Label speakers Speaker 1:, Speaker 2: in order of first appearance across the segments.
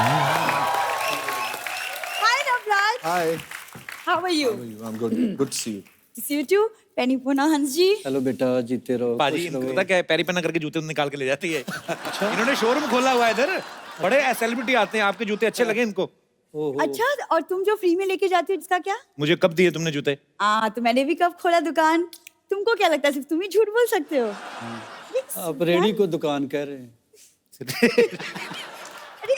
Speaker 1: Hi, Navraj.
Speaker 2: Hi.
Speaker 1: How are you?
Speaker 2: How are you? I'm good. Good to see you.
Speaker 1: To see you too. Penny Puna Hans ji.
Speaker 2: Hello बेटा, जीते रहो।
Speaker 3: पाजी
Speaker 2: खुश
Speaker 3: इनको
Speaker 2: रहो।
Speaker 3: पता क्या है, पैरी पन्ना करके जूते निकाल के ले जाती है। इन्होंने शोरूम खोला हुआ है इधर, बड़े सेलिब्रिटी आते हैं, आपके जूते अच्छे लगे इनको।
Speaker 2: ओहो।
Speaker 1: अच्छा, और तुम जो फ्री में लेके जाती हो जिसका क्या?
Speaker 3: मुझे कब दिए तुमने जूते?
Speaker 1: तो मैंने भी कब खोला दुकान। तुमको क्या लगता है सिर्फ तुम ही झूठ बोल सकते हो?
Speaker 2: आप रेडी को दुकान कह रहे हैं।
Speaker 1: अरे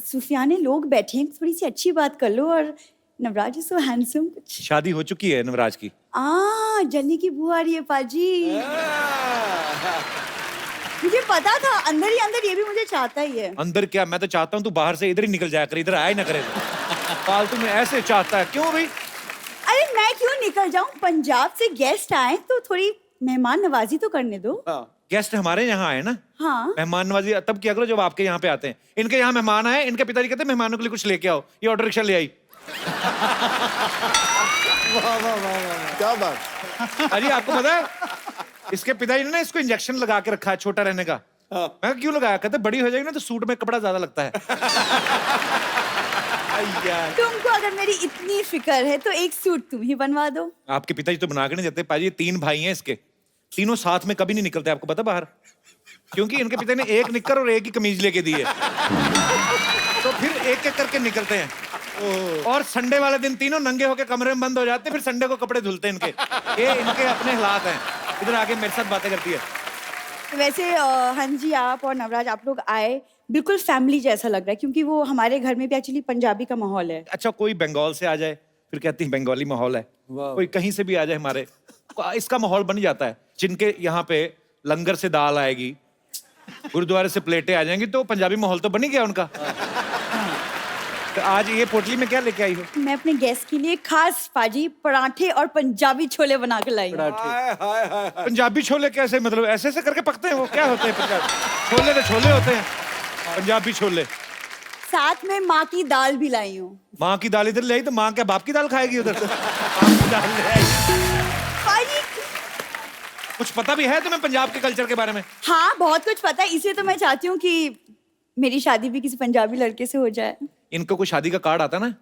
Speaker 1: सुफियाने लोग बैठे हैं, थोड़ी सी अच्छी बात कर लो। और नवराज इज सो हैंडसम। कुछ
Speaker 3: शादी हो चुकी है नवराज की।
Speaker 1: जल्दी की बुआ आ रही है पाजी। मुझे पता था अंदर ही अंदर ये भी मुझे चाहता ही है।
Speaker 3: अंदर क्या, मैं तो चाहता हूँ तू बाहर से इधर ही निकल जाया कर, इधर आया ही ना करे। फालतू में ऐसे चाहता है क्यों भाई?
Speaker 1: अरे मैं क्यों निकल जाऊं? पंजाब से गेस्ट आए तो थोड़ी मेहमान नवाजी तो करने दो।
Speaker 3: गेस्ट हमारे यहाँ आए ना,
Speaker 1: हाँ।
Speaker 3: मेहमान नवाजी तब किया करो जब आपके यहाँ पे आते हैं। इनके यहाँ मेहमान आए, इनके पिताजी कहते हैं मेहमानों के लिए कुछ लेके आओ, ये ऑटो रिक्शा ले आई।
Speaker 2: वाह वाह वाह वाह, क्या बात।
Speaker 3: अजी आपको पता है इसके पिताजी ने ना इसको इंजेक्शन लगा के रखा है छोटा रहने का। मैं कहा, क्यों लगाया? कहते बड़ी हो जाएगी ना तो सूट में कपड़ा ज्यादा लगता है।
Speaker 1: तुमको अगर मेरी इतनी फिक्र है तो एक सूट तुम ही बनवा दो।
Speaker 3: आपके पिताजी तो बना के नहीं देते पाजी, 3 भाई हैं इसके, तीनों साथ में कभी नहीं निकलते, आपको पता बाहर, क्योंकि इनके पिता ने एक निक्कर और एक ही कमीज लेके दी है। तो फिर एक एक करके निकलते हैं और संडे वाले दिन तीनों नंगे होके कमरे में बंद हो जाते हैं, फिर संडे को कपड़े धुलते हैं इनके। ये इनके अपने हालात हैं। इधर आके मेरे साथ बातें करती है।
Speaker 1: वैसे हंस जी आप और नवराज आप लोग आए बिल्कुल फैमिली जैसा लग रहा है, क्योंकि वो हमारे घर में भी एक्चुअली पंजाबी का माहौल है।
Speaker 3: अच्छा कोई बंगाल से आ जाए फिर कहती है बंगाली माहौल है, कोई कहीं से भी आ जाए हमारे, इसका माहौल बन जाता है। जिनके यहाँ पे लंगर से दाल आएगी, गुरुद्वारे से प्लेटें आ जाएंगी, तो पंजाबी माहौल तो बन ही गया उनका। तो आज ये पोटली में क्या लेके आई हो?
Speaker 1: मैं अपने गेस्ट के लिए खास पाजी पराठे और पंजाबी छोले बना के लाई हूँ।
Speaker 3: पंजाबी छोले कैसे, मतलब ऐसे ऐसे करके पकते हैं वो? क्या होते हैं पंजाबी छोले? तो छोले होते हैं पंजाबी छोले।
Speaker 1: साथ में माँ की दाल भी लाई हूँ।
Speaker 3: माँ की दाल इधर ले आई तो माँ क्या बाप की दाल खाएगी उधर? बाप की दाल ले आई।
Speaker 1: पाजी
Speaker 3: कुछ पता भी है तुम्हें पंजाब के कल्चर के बारे में?
Speaker 1: हाँ बहुत कुछ पता है, इसलिए तो मैं चाहती हूँ कि मेरी शादी भी किसी पंजाबी लड़के से हो जाए।
Speaker 3: इनको कोई शादी का कार्ड आता ना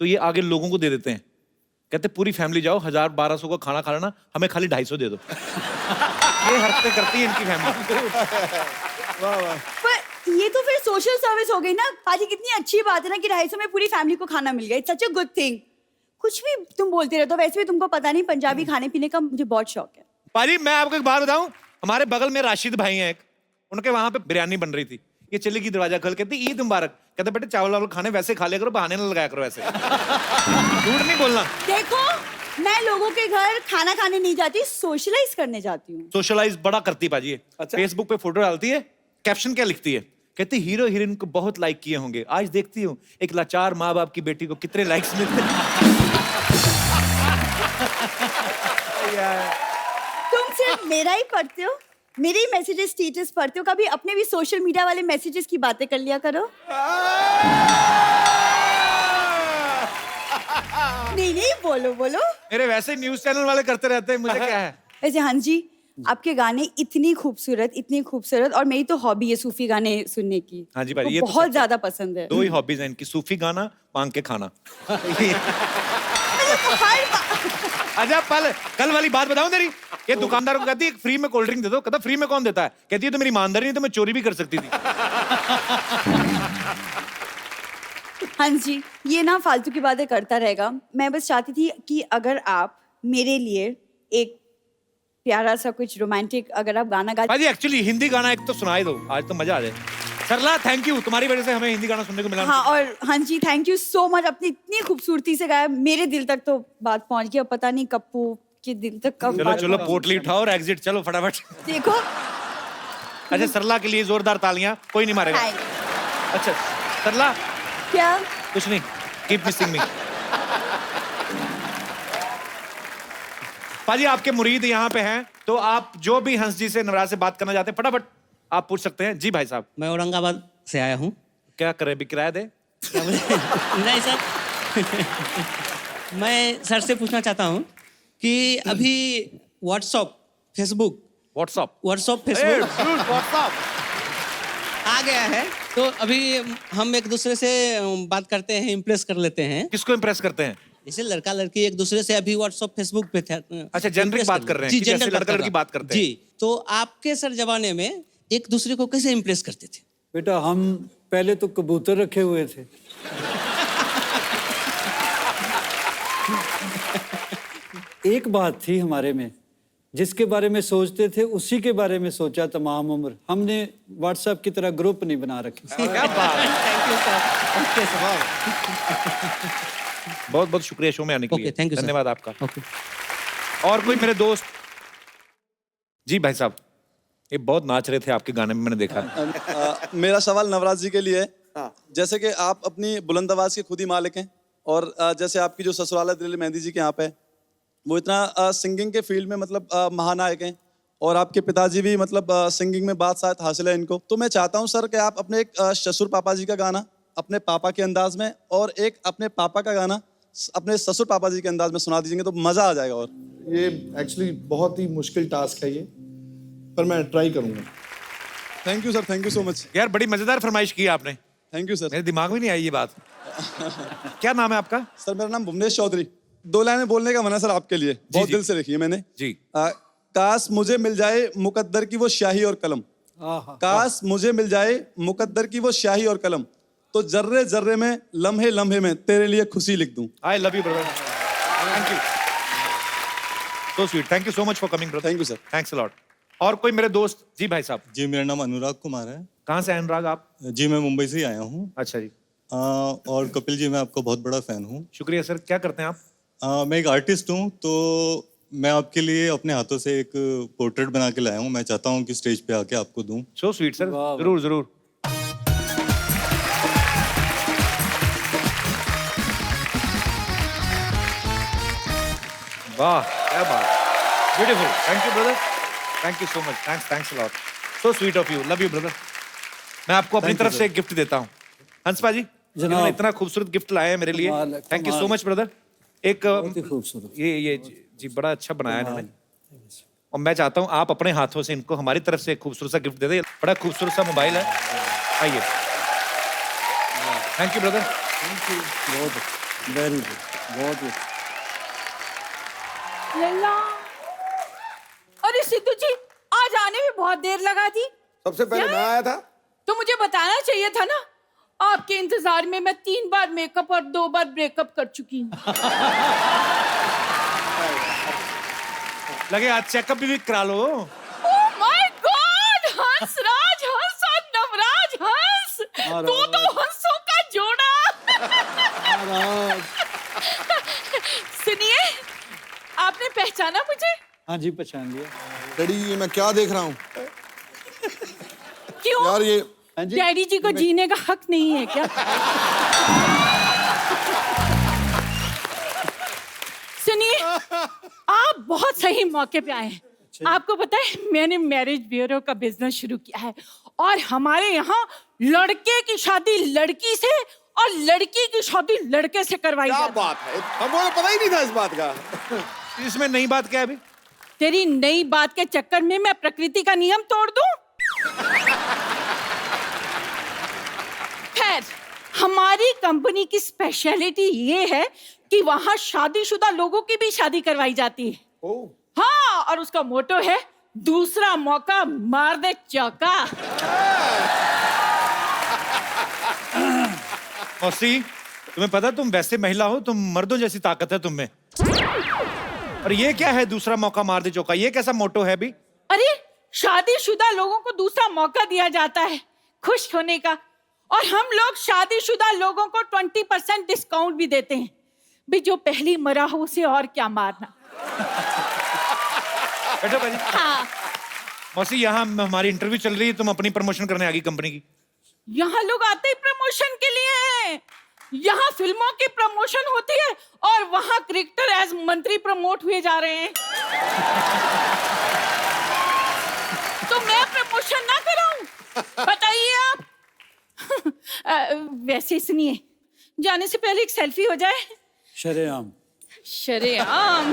Speaker 3: तो ये आगे लोगों को दे देते हैं, कहते पूरी फैमिली जाओ, 1000-1200 का खाना खा लेना, हमें खाली 250 दे दो। ये हरकतें करती है इनकी फैमिली।
Speaker 1: पर ये तो फिर सोशल सर्विस हो गई ना पाजी। कितनी अच्छी बात है ना कि 250 में पूरी फैमिली को खाना मिल गया। It's such a good thing. कुछ भी तुम बोलते रहते हो, वैसे भी तुमको पता नहीं पंजाबी खाने पीने का मुझे बहुत शौक है।
Speaker 3: पाजी मैं आपको एक बात बताऊं, हमारे बगल में राशिद भाई हैं एक, उनके वहां पे बिरयानी बन रही थी, ये चली गई दरवाजा खोल, कहती ईद मुबारक। कहते बेटे चावल वावल खाने वैसे खा लिया करो, बहाने ना लगाया करो ऐसे। झूठ नहीं बोलना।
Speaker 1: देखो मैं लोगों के घर खाना खाने नहीं जाती, सोशलाइज करने जाती हूँ।
Speaker 3: सोशलाइज बड़ा करती पाजी है।
Speaker 2: अच्छा।
Speaker 3: फेसबुक पे फोटो डालती है, कैप्शन क्या लिखती है, कहती हीरो हीरोइन को बहुत लाइक किए होंगे, आज देखती हूँ एक लाचार माँ बाप की बेटी को कितने लाइक्स मिलते हैं।
Speaker 1: तुम सिर्फ मेरा ही पढ़ते हो, मेरे ही मैसेजेस स्टेटस पढ़ते हो, कभी अपने भी सोशल मीडिया वाले मैसेजेस की बातें कर लिया करो। नहीं नहीं बोलो बोलो।
Speaker 3: मेरे वैसे न्यूज चैनल वाले करते रहते हैं, मुझे क्या है।
Speaker 1: वैसे हंस जी आपके गाने इतनी खूबसूरत और मेरी तो हॉबी है सूफी गाने सुनने की।
Speaker 3: हाँ जी भाई,
Speaker 1: वो
Speaker 3: ये तो
Speaker 1: बहुत
Speaker 3: सच है।
Speaker 1: ज्यादा पसंद है।
Speaker 3: 2 ही हॉबीज हैं इनकी, सूफी गाना, मांग के खाना। अच्छा कल वाली बात बताऊं तेरी, ये दुकानदार को कहती है फ्री में कोल्ड ड्रिंक दे दो, कहता फ्री में कौन देता है, कहती है तो मेरी ईमानदारी नहीं तो मैं चोरी भी कर सकती थी।
Speaker 1: हंस जी ये ना फालतू की बातें करता रहेगा। मैं बस चाहती थी कि अगर आप मेरे लिए एक प्यारा सा कुछ रोमांटिक अगर आप गाना गा।
Speaker 3: भाई एक्चुअली हिंदी गाना एक तो सुनाई दो, आज तो मजा आ जाए। सरला थैंक यू, तुम्हारी वजह से हमें हिंदी गाना सुनने को मिला।
Speaker 1: हाँ और हंस जी थैंक यू सो मच, अपनी इतनी खूबसूरती से गाया, मेरे दिल तक तो बात पहुंच गई। अब पता नहीं कप्पू के दिल तक कब
Speaker 3: चलो
Speaker 1: बात
Speaker 3: चलो
Speaker 1: पहुंची।
Speaker 3: पोटली उठाओ और एग्जिट चलो फटाफट।
Speaker 1: देखो
Speaker 3: अच्छा सरला के लिए जोरदार तालियां, कोई नहीं मारेगा।
Speaker 1: Thank-
Speaker 3: अच्छा सरला
Speaker 1: क्या
Speaker 3: कुछ नहीं, कीप मिसिंग मी। पाजी आपके मुरीद यहाँ पे हैं, तो आप जो भी हंस जी से नवराज से बात करना चाहते हैं फटाफट आप पूछ सकते हैं। जी भाई साहब।
Speaker 4: मैं औरंगाबाद से आया हूँ।
Speaker 3: क्या करे, भी किराया दे।
Speaker 4: क्या बोले? नहीं सर। मैं सर से पूछना चाहता हूँ कि अभी व्हाट्सएप फेसबुक
Speaker 3: व्हाट्सअप
Speaker 4: फेसबुक आ गया है तो अभी हम एक दूसरे से बात करते हैं, इम्प्रेस कर लेते हैं।
Speaker 3: किसको इम्प्रेस करते हैं?
Speaker 4: जैसे लड़का लड़की एक दूसरे से अभी व्हाट्सएप फेसबुक पे थे।
Speaker 3: अच्छा, generic
Speaker 4: impress
Speaker 3: बात
Speaker 4: कर
Speaker 3: कर रहे हैं
Speaker 4: जी,
Speaker 3: कि जैसे
Speaker 4: general
Speaker 3: लड़का लड़की बात करते हैं।
Speaker 4: जी, तो आपके सर जमाने में एक दूसरे को कैसे इम्प्रेस करते थे?
Speaker 2: बेटा हम पहले तो कबूतर रखे हुए थे। एक बात थी हमारे में, जिसके बारे में सोचते थे उसी के बारे में सोचा तमाम उम्र। हमने व्हाट्सएप की तरह ग्रुप नहीं बना रखे।
Speaker 3: क्या बात है।
Speaker 4: Thank you sir. Okay sir.
Speaker 3: बहुत बहुत शुक्रिया शो में आने के
Speaker 4: ओके,
Speaker 3: लिए।
Speaker 4: Thank you sir.
Speaker 3: धन्यवाद आपका।
Speaker 4: ओके।
Speaker 3: और कोई मेरे दोस्त? जी भाई साहब, ये बहुत नाच रहे थे आपके गाने में, मैंने देखा।
Speaker 5: मेरा सवाल नवराज जी के लिए है। जैसे कि आप अपनी बुलंद आवाज के खुद ही मालिक हैं, और जैसे आपकी जो ससुराल है दिल्ली मेहंदी जी के यहाँ पे, वो इतना सिंगिंग के फील्ड में मतलब महानायक हैं, और आपके पिताजी भी मतलब सिंगिंग में बादशाहत हासिल है इनको। तो मैं चाहता हूँ सर कि आप अपने एक ससुर पापा जी का गाना अपने पापा के अंदाज में, और एक अपने पापा का गाना अपने ससुर पापा जी के अंदाज में सुना दीजिएंगे तो मजा आ जाएगा। और
Speaker 6: ये एक्चुअली बहुत ही मुश्किल टास्क है ये, पर मैं ट्राई करूंगा।
Speaker 5: Thank you sir, thank you so much.
Speaker 3: यार बड़ी मजेदार फरमाइश की आपने,
Speaker 5: थैंक यू सर।
Speaker 3: मेरे दिमाग में नहीं आई ये बात। क्या नाम है आपका?
Speaker 5: सर मेरा नाम भुवनेश चौधरी। 2 लाइनें बोलने का मन है सर आपके लिए, बहुत
Speaker 3: जी।
Speaker 5: दिल से लिखी है मैंने।
Speaker 3: जी।
Speaker 5: काश मुझे मिल जाए मुकद्दर की वो स्याही और कलम, काश मुझे मिल जाए मुकद्दर की वो स्याही और कलम, तो जर्रे जर्रे में लम्हे लम्हे में तेरे लिए खुशी लिख दूं।
Speaker 3: I love you brother, thank you, so sweet, thank you so much for coming brother.
Speaker 5: Thank you sir.
Speaker 3: Thanks a lot. और कोई मेरे दोस्त? जी भाई साहब।
Speaker 7: जी मेरा नाम अनुराग कुमार है।
Speaker 3: कहाँ से हैं अनुराग आप?
Speaker 7: जी मैं मुंबई से ही आया हूँ।
Speaker 3: अच्छा जी,
Speaker 7: और कपिल जी मैं आपका बहुत बड़ा फैन हूँ।
Speaker 3: शुक्रिया सर। क्या करते हैं आप?
Speaker 7: मैं एक आर्टिस्ट हूँ, तो मैं आपके लिए अपने हाथों से एक पोर्ट्रेट बना के लाया हूँ। मैं चाहता हूँ कि स्टेज पे आके आपको दूँ।
Speaker 3: सो स्वीट सर,
Speaker 2: वाह, वाह।
Speaker 3: जरूर जरूर। वाह क्या बात, beautiful, thank you brother, thank you so much, thanks a lot, so sweet of you, love you brother. मैं आपको अपनी
Speaker 2: Thank you,
Speaker 3: तरफ
Speaker 2: sir.
Speaker 3: से एक गिफ्ट देता हूँ। हंसपा जी, इन्होंने इतना खूबसूरत गिफ्ट लाया है मेरे लिए,
Speaker 2: कमाल है,
Speaker 3: थैंक यू सो
Speaker 2: कमाल।
Speaker 3: Much brother. एक
Speaker 2: बहुत ही खूबसूरत।
Speaker 3: ये जी बड़ा अच्छा बनाया इन्होंने, और मैं चाहता हूँ आप अपने हाथों से इनको हमारी तरफ से एक खूबसूरत सा गिफ्ट दे दें। बड़ा खूबसूरत सा मोबाइल है, आइए। Thank you brother.
Speaker 2: बहुत वेरी गुड, बहुत ही।
Speaker 1: लल्ला, अरे सिद्धू जी, आज आने में बहुत देर लगा थी।
Speaker 6: सबसे पहले
Speaker 1: क्या?
Speaker 6: मैं आया था।
Speaker 1: तो मुझे बताना चाहिए था ना। आपके इंतजार में मैं 3 बार मेकअप और 2 बार ब्रेकअप कर चुकी हूँ।
Speaker 3: लगे आज चेकअप भी करा लो।
Speaker 1: Oh my God, Hansraj Hans और नवराज हंस, तो हंसों का जोड़ा। सुनिए, आपने पहचाना मुझे?
Speaker 2: हाँ जी, पहचान लिया।
Speaker 6: डैडी ये मैं क्या देख रहा हूँ
Speaker 1: क्यों?
Speaker 6: यार? ये
Speaker 2: हाँ जी,
Speaker 1: डैडी जी को जीने का हक नहीं है क्या? सुनिए, आप बहुत सही मौके पे आए हैं। आपको पता है मैंने मैरिज ब्यूरो का बिजनेस शुरू किया है, और हमारे यहाँ लड़के की शादी लड़की से और लड़की की शादी लड़के से करवाई
Speaker 6: क्या
Speaker 1: जाती है।
Speaker 6: बात है, हमको पता ही नहीं था इस बात का।
Speaker 3: इसमें नई बात क्या है अभी?
Speaker 1: तेरी नई बात के चक्कर में मैं प्रकृति का नियम तोड़ दूं? खैर, हमारी कंपनी की स्पेशलिटी ये है कि वहां शादीशुदा लोगों की भी शादी करवाई जाती है।
Speaker 6: ओह,
Speaker 1: हाँ, और उसका मोटो है दूसरा मौका मार दे चौका।
Speaker 3: मौसी, तुम्हें पता तुम वैसे महिला हो, तुम मर्दों जैसी ताकत है तुम में। और ये क्या है दूसरा मौका मार दे चौका? ये कैसा मोटो है भी?
Speaker 1: अरे, शादीशुदा लोगों को दूसरा मौका दिया जाता है खुश होने का, और हम लोग शादीशुदा लोगों को 20% डिस्काउंट भी देते हैं। भी जो पहली मरा हो उसे और क्या मारना।
Speaker 3: बैठो भाजी।
Speaker 1: हाँ,
Speaker 3: मौसी, यहाँ हमारी इंटरव्यू चल रही है, तुम अपनी प्रमोशन करने आ गई कंपनी की।
Speaker 1: यहाँ लोग आते ही प्रमोशन के लिए हैं। यहाँ फिल्मों की प्रमोशन होती है, और वहाँ क्रिकेटर एज मंत्री प्रमोट हुए जा रहे हैं। तो मैं प्रमोशन ना कराऊं? बताइए आप। वैसे सुनिए, जाने से पहले एक सेल्फी हो जाए।
Speaker 2: शरेआम।
Speaker 1: शरेआम।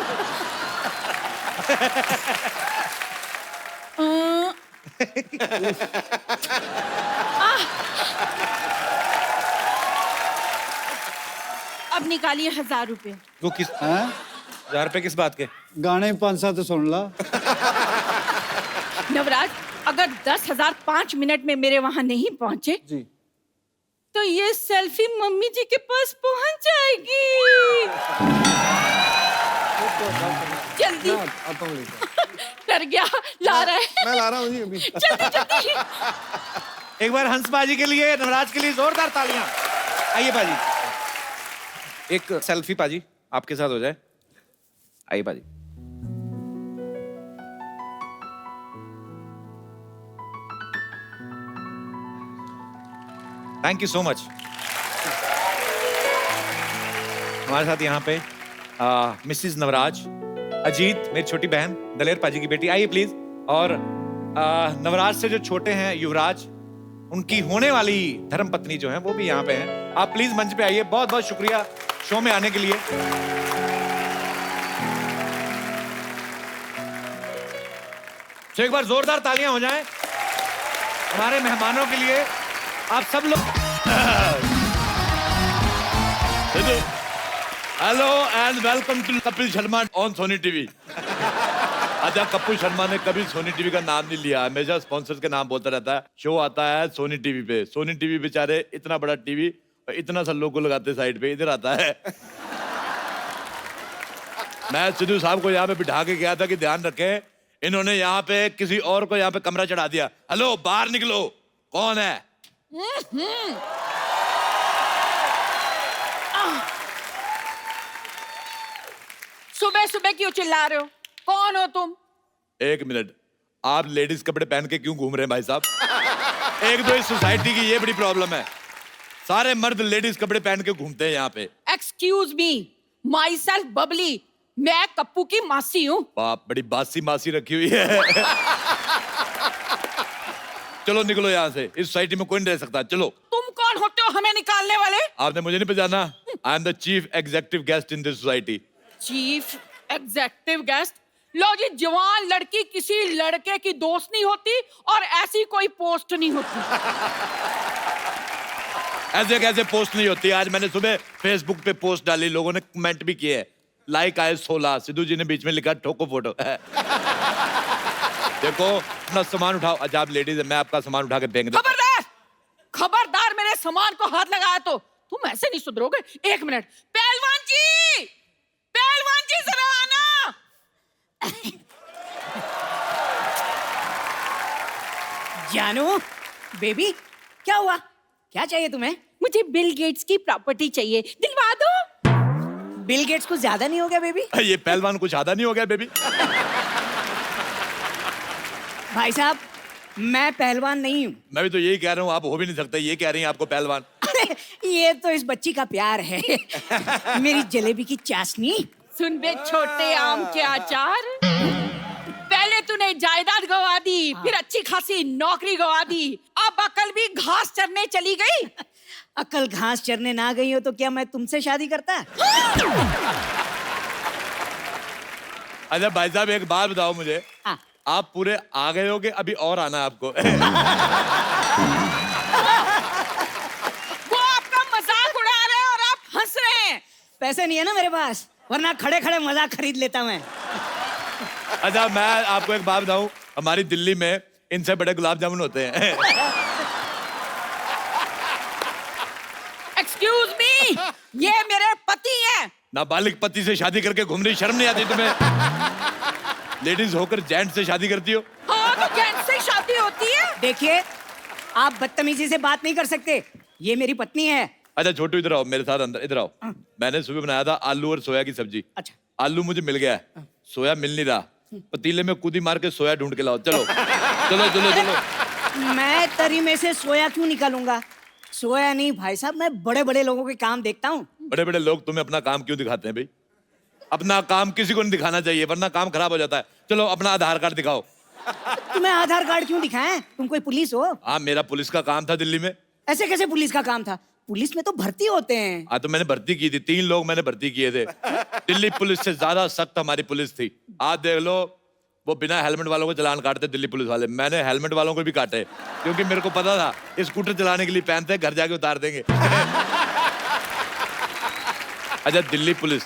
Speaker 1: अब निकालिए 1000 रुपए।
Speaker 3: वो किस
Speaker 2: हैं
Speaker 3: 1000 रुपए किस बात के?
Speaker 2: गाने 5-7 तो सुन ला।
Speaker 1: नवराज, अगर 10,000 5 मिनट में मेरे वहां नहीं पहुंचे
Speaker 2: जी
Speaker 1: तो ये सेल्फी मम्मी जी के पास पहुंच जाएगी। जल्दी। डर गया, ला रहा है।
Speaker 6: मैं ला रहा हूँ जी अभी।
Speaker 1: जल्दी जल्दी।
Speaker 3: एक बार हंस बाजी के लिए, नवराज के लिए जोरदार तालियां। आइए बाजी, एक सेल्फी पाजी आपके साथ हो जाए। आइए बाजी। Thank you so much. हमारे साथ यहाँ पे मिसिज नवराज, अजीत मेरी छोटी बहन, दलेर पाजी की बेटी, आइए प्लीज। और नवराज से जो छोटे हैं युवराज, उनकी होने वाली धर्मपत्नी जो है वो भी यहाँ पे हैं। आप प्लीज मंच पे आइए। बहुत बहुत शुक्रिया शो में आने के लिए। तो एक बार जोरदार तालियां हो जाएं हमारे मेहमानों के लिए। आप सब लोग hello and welcome to Kapil Sharma on Sony TV. अच्छा, कपिल शर्मा ने कभी सोनी टीवी का नाम नहीं लिया, हमेशा स्पॉन्सर के नाम बोलता रहता है। शो आता है सोनी टीवी पे। सोनी टीवी बेचारे इतना बड़ा टीवी और इतना सा लोगो लगाते साइड पे, इधर आता है। मैं सिद्धू साहब को यहाँ पे बिठा के गया था कि ध्यान रखें, इन्होंने यहाँ पे किसी और को यहाँ पे कमरा चढ़ा दिया। हेलो, बाहर निकलो, कौन है?
Speaker 1: सुबह सुबह क्यों चिल्ला रहे हो? कौन हो तुम?
Speaker 3: एक मिनट, आप लेडीज कपड़े पहन के क्यों घूम रहे हैं भाई साहब? एक दो इस सोसाइटी की ये बड़ी प्रॉब्लम है, सारे मर्द लेडीज कपड़े पहन के घूमते हैं यहाँ पे।
Speaker 1: Excuse me, my self Babli, मैं कप्पू की मासी हूँ।
Speaker 3: बाप, बड़ी बासी मासी रखी हुई है। चलो निकलो यहाँ से, इस सोसाइटी में कोई नहीं रह सकता। चलो।
Speaker 1: तुम कौन होते हो हमें निकालने वाले?
Speaker 3: आपने मुझे नहीं पहचाना? I am the chief executive guest in this society.
Speaker 1: Chief executive guest? लो जी, जवान लड़की किसी लड़के की दोस्त नहीं होती और ऐसी कोई पोस्ट नहीं होती।
Speaker 3: ऐसे कैसे पोस्ट नहीं होती? आज मैंने सुबह फेसबुक पे पोस्ट डाली, लोगों ने कमेंट भी किए, लाइक आए 16। सिद्धू जी ने बीच में लिखा ठोको फोटो। देखो, अपना सामान उठाओ। अच्छा, आप लेडीज है, मैं आपका सामान उठा के फेंक दूं।
Speaker 1: खबरदार, खबरदार, मेरे सामान को हाथ लगाया तो तुम ऐसे नहीं सुधरोगे। एक मिनट, पहलवान जी, पहलवान जी जरा आना।
Speaker 8: जानू, बेबी, क्या हुआ? क्या चाहिए तुम्हें?
Speaker 1: मुझे बिल गेट्स की प्रॉपर्टी चाहिए, दिलवा दो।
Speaker 8: बिल गेट्स कुछ ज्यादा नहीं हो गया बेबी?
Speaker 3: ये पहलवान कुछ आधा नहीं हो गया बेबी?
Speaker 8: भाई साहब, मैं पहलवान नहीं हूँ।
Speaker 3: मैं भी तो यही कह रहा हूँ, आप हो भी नहीं सकते। ये कह रही हैं आपको पहलवान।
Speaker 8: अरे, ये तो इस बच्ची का प्यार है। मेरी जलेबी की चाशनी।
Speaker 1: सुन बे छोटे आम के अचार, पहले तूने जायदाद गवा दी, फिर अच्छी खासी नौकरी गवा दी, अब अकल भी घास चरने चली गई।
Speaker 8: अकल घास चरने ना गई हो तो क्या मैं तुमसे शादी करता?
Speaker 3: अच्छा भाई साहब, एक बात बताओ मुझे,
Speaker 8: हाँ।
Speaker 3: आप पूरे आ गए हो कि अभी और आना है आपको?
Speaker 1: वो आपका मजाक उड़ा रहे हैं और आप हंस रहे हैं।
Speaker 8: पैसे नहीं है ना मेरे पास, वरना खड़े खड़े मजाक खरीद लेता मैं।
Speaker 3: अच्छा, मैं आपको एक बात बताऊं, हमारी दिल्ली में इनसे बड़े गुलाब जामुन होते हैं।
Speaker 1: एक्सक्यूज मी, ये मेरे पति हैं।
Speaker 3: नाबालिग पति से शादी करके घूम रही, शर्म नहीं आती तुम्हें? लेडीज होकर जेंट से शादी करती हो?
Speaker 1: हाँ, तो जेंट्स से शादी होती है।
Speaker 8: देखिए, आप बदतमीजी से बात नहीं कर सकते, ये मेरी पत्नी है।
Speaker 3: अच्छा छोटू, इधर आओ मेरे साथ, अंदर इधर आओ। मैंने सुबह बनाया था आलू और सोया की सब्जी।
Speaker 8: अच्छा।
Speaker 3: आलू मुझे मिल गया है, सोया मिल नहीं रहा। पतीले में कूदी मार के सोया ढूंढ के लाओ। चलो चलो चलो चलो।
Speaker 8: मैं तरी में से सोया क्यों निकालूंगा? सोया नहीं भाई साहब, मैं बड़े बड़े लोगों के काम देखता हूँ।
Speaker 3: बड़े बड़े लोग तुम्हें अपना काम क्यों दिखाते हैं भाई? अपना काम किसी को नहीं दिखाना चाहिए, वरना काम खराब हो जाता है। चलो अपना आधार कार्ड दिखाओ।
Speaker 8: तुम्हें आधार कार्ड क्यों दिखाएं? तुम कोई पुलिस हो?
Speaker 3: हाँ, मेरा पुलिस का काम था दिल्ली में।
Speaker 8: ऐसे कैसे पुलिस का काम था? पुलिस में तो भर्ती होते हैं।
Speaker 3: हाँ, तो मैंने भर्ती की थी, 3 लोग मैंने भर्ती किए थे। दिल्ली पुलिस से ज्यादा सख्त हमारी पुलिस थी। आज देख लो, वो बिना हेलमेट वालों को चालान काटते दिल्ली पुलिस वाले। मैंने हेलमेट वालों को भी काटे, क्योंकि मेरे को पता था स्कूटर चलाने के लिए पहनते हैं, घर जाके उतार देंगे। अच्छा, दिल्ली पुलिस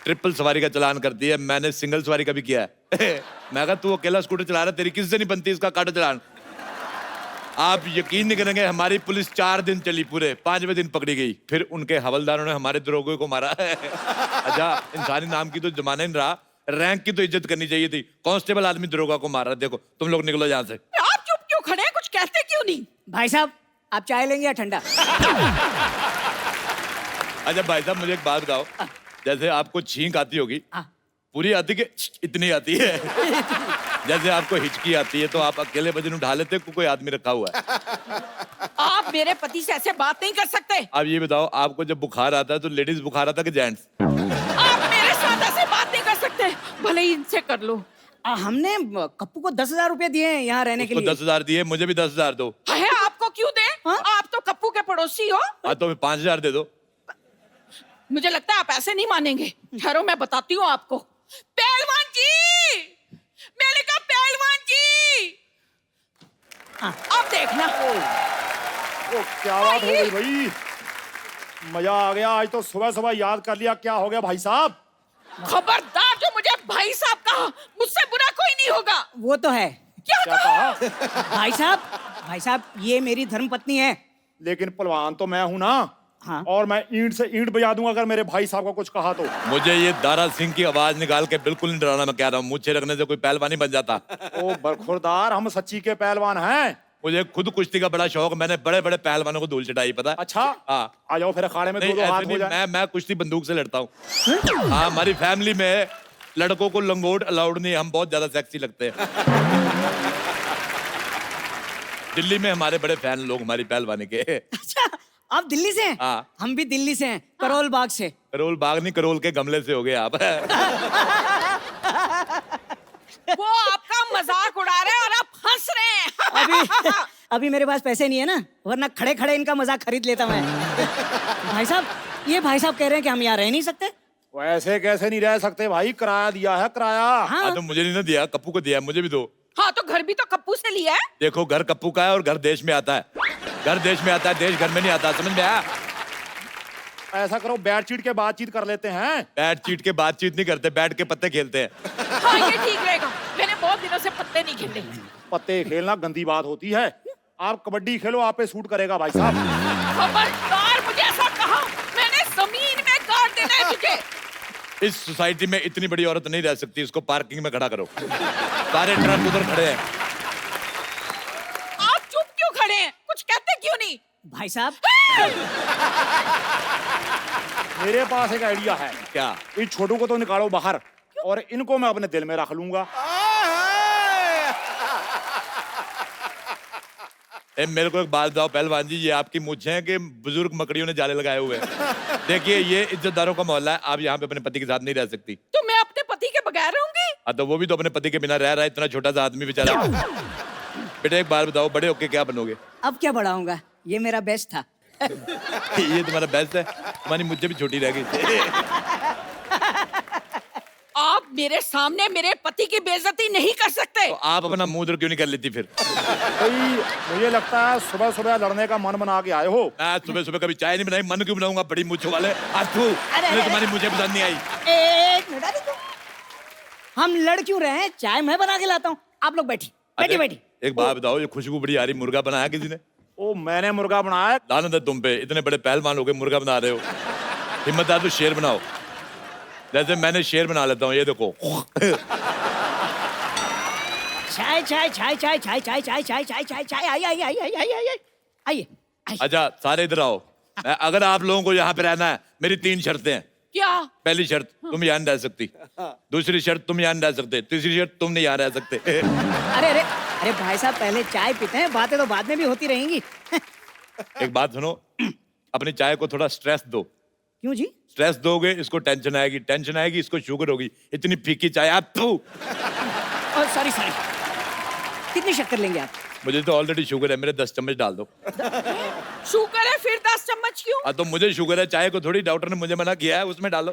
Speaker 3: ट्रिपल सवारी का चालान करती है, मैंने सिंगल सवारी का भी किया है। मैं कहा तू अकेला स्कूटर चला रहा है, तेरी किससे नहीं बनती, इसका काटो चालान। आप यकीन नहीं करेंगे, हमारी पुलिस 4 दिन चली, पूरे 5वें दिन पकड़ी गई। फिर उनके हवलदारों ने हमारे दरोगे को मारा है। अच्छा, इंसानी नाम की तो जमाना नहीं रहा, रैंक की तो इज्जत करनी चाहिए थी। कांस्टेबल आदमी दरोगा को मार रहा है। देखो तुम लोग निकलो यहाँ से।
Speaker 1: आप चुप क्यों खड़े हैं, कुछ कहते क्यों नहीं?
Speaker 8: भाई साहब आप चाय लेंगे या ठंडा?
Speaker 3: अच्छा भाई साहब, मुझे एक बात बताओ, जैसे आपको छींक आती होगी, पूरी आती कि इतनी आती है? जैसे आपको हिचकी आती है तो आप अकेले वजन उठा लेते हो, कोई आदमी रखा हुआ है?
Speaker 1: आप मेरे पति से ऐसे बात नहीं कर सकते।
Speaker 3: आप ये बताओ, आपको जब बुखार आता है तो लेडीज बुखार आता है कि जेंट्स?
Speaker 1: आप मेरे साथ ऐसे बात नहीं कर सकते, भले ही इनसे कर लो।
Speaker 8: हमने कप्पू को 10,000 रुपए दिए हैं यहाँ रहने के
Speaker 3: उसको
Speaker 8: लिए।
Speaker 3: 10,000 दिए, मुझे भी 10,000 दो।
Speaker 1: है, आपको क्यों दे? आप तो कप्पू के पड़ोसी हो।
Speaker 3: हाँ तो 5,000 दे दो।
Speaker 1: मुझे लगता है आप ऐसे नहीं मानेंगे। ठहरो, मैं बताती हूँ आपको। पहलवान जी, मैंने कहा पहलवान जी, अब देखना।
Speaker 9: ओ क्या बात हो गई भाई, मजा आ गया। आज तो सुबह सुबह याद कर लिया। क्या हो गया भाई साहब?
Speaker 1: खबरदार, जो मुझे भाई साहब कहा, मुझसे बुरा कोई नहीं होगा।
Speaker 8: वो तो है।
Speaker 1: क्या
Speaker 9: कहा?
Speaker 8: भाई साहब ये मेरी धर्मपत्नी है।
Speaker 9: लेकिन पहलवान तो मैं हूं ना।
Speaker 8: हाँ।
Speaker 9: और मैं ईंट से ईंट बजा दूंगा अगर मेरे भाई साहब को कुछ कहा तो।
Speaker 3: मुझे ये दारा सिंह की आवाज निकाल के बिल्कुल नहीं डराना। मैं कह रहा हूँ, मुझे रखने से कोई पहलवान नहीं बन जाता।
Speaker 9: ओ बरखुरदार, हम सच्ची के पहलवान हैं।
Speaker 3: मुझे खुद कुश्ती का बड़ा शौक, मैंने बड़े बड़े पहलवानों को धूल चटाई, पता है?
Speaker 9: अच्छा,
Speaker 3: हाँ।
Speaker 9: आ जाओ फिर अखाड़े में
Speaker 3: नहीं,
Speaker 9: दो
Speaker 3: ऐसे
Speaker 9: हाथ
Speaker 3: नहीं,
Speaker 9: हो जाए।
Speaker 3: मैं कुश्ती बंदूक से लड़ता हूँ। हाँ, हमारी फैमिली में लड़कों को लंगोट अलाउड नहीं, हम बहुत ज्यादा सेक्सी लगते हैं। दिल्ली में हमारे बड़े फैन लोग हमारी पहलवानी के।
Speaker 8: अच्छा आप दिल्ली से हैं?
Speaker 3: हाँ।
Speaker 8: हम भी दिल्ली से हैं, करोल बाग से।
Speaker 3: करोल बाग नहीं, करोल के गमले से हो गए आप।
Speaker 1: वो आपका मजाक उड़ा रहे हैं और आप हंस रहे हैं।
Speaker 8: अभी मेरे पास पैसे नहीं है ना, वरना खड़े खड़े इनका मजाक खरीद लेता मैं। भाई साहब, ये भाई साहब कह रहे हैं कि हम यहाँ रह नहीं सकते।
Speaker 9: वैसे कैसे नहीं रह सकते भाई, किराया दिया है किराया।
Speaker 3: हाँ तो मुझे नहीं ना दिया, कप्पू को दिया, मुझे भी दो।
Speaker 1: हाँ तो घर भी तो कप्पू से लिया है।
Speaker 3: देखो, घर कप्पू का है और घर देश में आता है। घर देश में आता है, देश घर में नहीं आता, समझ में आया?
Speaker 9: ऐसा करो, बैट चीट के बातचीत कर लेते हैं।
Speaker 3: बैट चीट के बातचीत नहीं करते, बैठ के पत्ते खेलते हैं।
Speaker 1: हाँ ये ठीक रहेगा, मैंने बहुत दिनों से पत्ते नहीं खेले।
Speaker 9: पत्ते खेलना गंदी बात होती है। आप कबड्डी खेलो, आप पे सूट करेगा भाई साहब।
Speaker 1: खबरदार, मुझे ऐसा कहा, मैंने जमीन में गाड़ देना है तुझे।
Speaker 3: इस सोसाइटी में इतनी बड़ी औरत नहीं रह सकती, इसको पार्किंग में खड़ा करो। सारे ट्रक उधर खड़े हैं।
Speaker 1: आप चुप क्यों खड़े हैं, कुछ कहते क्यों नहीं?
Speaker 8: भाई साहब
Speaker 9: मेरे पास एक आइडिया है।
Speaker 3: क्या?
Speaker 9: इस छोटू को तो निकालो बाहर और इनको मैं अपने दिल में रख लूंगा।
Speaker 3: मेरे को एक बात बताओ पहलवान जी, ये आपकी मूंछें हैं कि बुजुर्ग मकड़ियों ने जाले लगाए हुए हैं? देखिए, ये इज्जतदारों का मोहल्ला है, आप यहाँ पे अपने पति के साथ नहीं रह सकती।
Speaker 1: तो मैं अपने पति के बगैर रहूंगी?
Speaker 3: तो वो भी तो अपने पति के बिना रह रहा है, इतना छोटा सा आदमी बेचारा। बेटा एक बात बताओ, बड़े होके क्या बनोगे?
Speaker 8: अब क्या बड़ा होऊंगा, ये मेरा बेस्ट था।
Speaker 3: ये तुम्हारा बेस्ट है, तुम्हारी मुझे भी छोटी रह गई।
Speaker 1: आप मेरे सामने मेरे पति की बेइज्जती नहीं कर सकते।
Speaker 3: तो आप अपना मुंह उधर क्यों नहीं कर लेती फिर?
Speaker 9: भाई मुझे लगता है सुबह सुबह लड़ने का मन बना के आए हो।
Speaker 3: मैं सुबह सुबह कभी चाय नहीं बनाई, मन क्यों बनाऊंगा? बड़ी मूंछों वाले आज तू, मुझे तुम्हारी मुझे पसंद नहीं आई।
Speaker 8: एक मिनट, अरे हम लड़ क्यों रहे हैं? चाय मैं बना के लाता हूँ, आप लोग बैठी बैठी बैठी।
Speaker 3: एक बात बताओ, ये खुशबू बड़ी आ रही, मुर्गा बनाया किसी ने?
Speaker 9: ओ मैंने मुर्गा बनाया।
Speaker 3: लानत है तुम पे, इतने बड़े पहलवान हो गए, मुर्गा बना रहे हो। हिम्मत है तो शेर बनाओ, जैसे मैंने शेर बना लेता हूँ, ये देखो।
Speaker 8: चाय चाय चाय चाय चाय चाय चाय चाय चाय चाय चाय आइए आइए आइए आइए आइए आइए आइए।
Speaker 3: अच्छा सारे इधर आओ। अगर आप लोगों को यहाँ पे रहना है, मेरी 3 शर्तें हैं।
Speaker 1: क्या?
Speaker 3: पहली शर्त, तुम यहाँ नहीं रह सकती। दूसरी शर्त, तुम यहाँ नहीं रह सकते। तीसरी शर्त, तुम नहीं यहाँ रह सकते।
Speaker 8: अरे अरे अरे भाई साहब, पहले चाय पीते हैं, बातें तो बाद में भी होती रहेंगी।
Speaker 3: एक बात सुनो, अपनी चाय को थोड़ा स्ट्रेस दो।
Speaker 8: क्यों जी?
Speaker 3: स्ट्रेस दोगे इसको टेंशन आएगी, टेंशन आएगी इसको शुगर होगी। इतनी फीकी चाय आप तू।
Speaker 8: सॉरी सॉरी, कितनी शक्कर लेंगे आप?
Speaker 3: मुझे तो ऑलरेडी शुगर है, मेरे 10 चम्मच डाल दो।
Speaker 1: शुगर है, फिर 10 चम्मच क्यों?
Speaker 3: हाँ तो मुझे शुगर है, चाय को थोड़ी, डॉक्टर ने मुझे मना किया है, उसमें डालो।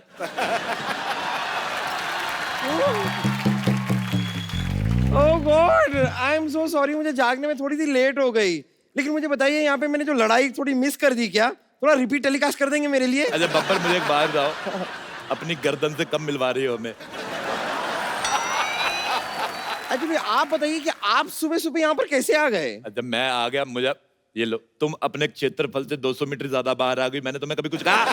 Speaker 10: Oh God, I am so sorry, मुझे जागने में थोड़ी सी लेट हो गई। लेकिन मुझे बताइए, यहाँ पे मैंने जो लड़ाई थोड़ी मिस कर दी क्या? थोड़ा रिपीट टेलीकास्ट कर देंगे मेरे लिए?
Speaker 3: अच्छा बब्बर, मुझे एक बात बताओ, अपनी गर्दन से कम मिलवा रही हो हमें।
Speaker 10: अच्छा भाई आप बताइए कि आप सुबह सुबह यहाँ पर कैसे आ गए?
Speaker 3: अच्छा मैं आ गया, मुझे ये लो, तुम अपने क्षेत्रफल से 200 मीटर ज्यादा बाहर आ गई, मैंने तुम्हें कभी कुछ कहा?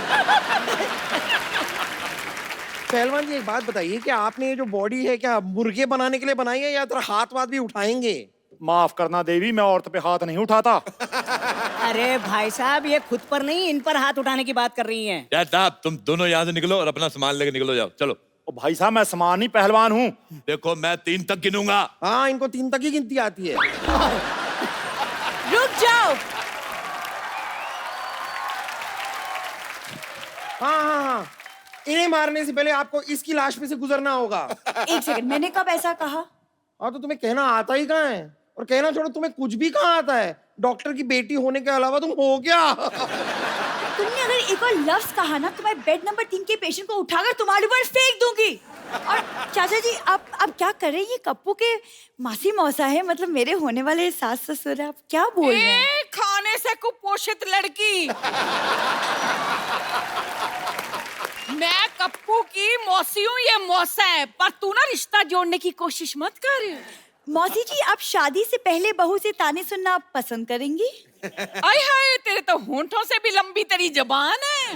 Speaker 10: पहलवान जी एक बात बताइए कि आपने ये जो बॉडी है क्या मुर्गे बनाने के लिए बनाई है या थोड़ा हाथ वाथ भी उठाएंगे?
Speaker 9: माफ करना देवी, मैं औरत पे हाथ नहीं उठाता।
Speaker 8: अरे भाई साहब ये खुद पर नहीं इन पर हाथ उठाने की बात कर रही हैं।
Speaker 3: यार साहब, तुम दोनों यहाँ से निकलो और अपना सामान लेके निकलो, जाओ चलो।
Speaker 9: ओ भाई साहब, मैं समानी पहलवान हूँ।
Speaker 3: देखो मैं 3 तक गिनूंगा।
Speaker 10: हाँ इनको 3 तक ही गिनती आती है।
Speaker 1: रुक जाओ।
Speaker 10: हाँ इन्हें मारने से पहले आपको इसकी लाश पे से गुजरना होगा।
Speaker 1: एक सेकंड, मैंने कब ऐसा कहा?
Speaker 10: हाँ तो तुम्हें कहना आता ही कहाँ है, और कहना छोड़ो तुम्हें कुछ भी कहाँ आता है। डॉक्टर की बेटी होने के अलावा तुम हो क्या?
Speaker 1: तुमने अगर एक और लफ्ज कहा ना तो मैं बेड नंबर 3 के पेशेंट को उठाकर तुम्हारे ऊपर फेंक दूंगी। और चाचा जी आप क्या कर रहे हैं? ये कप्पू के मासी मौसा है, मतलब मेरे होने वाले सास ससुर है, आप क्या बोल रहे हैं? खाने से कुपोषित लड़की। मैं कप्पू की मौसी हूँ, ये मौसा है, पर तू ना रिश्ता जोड़ने की कोशिश मत कर। मौसी जी आप शादी से पहले बहू से ताने सुनना पसंद करेंगी? आय हाय, तेरे तो होंठों से भी लंबी तेरी जबान है।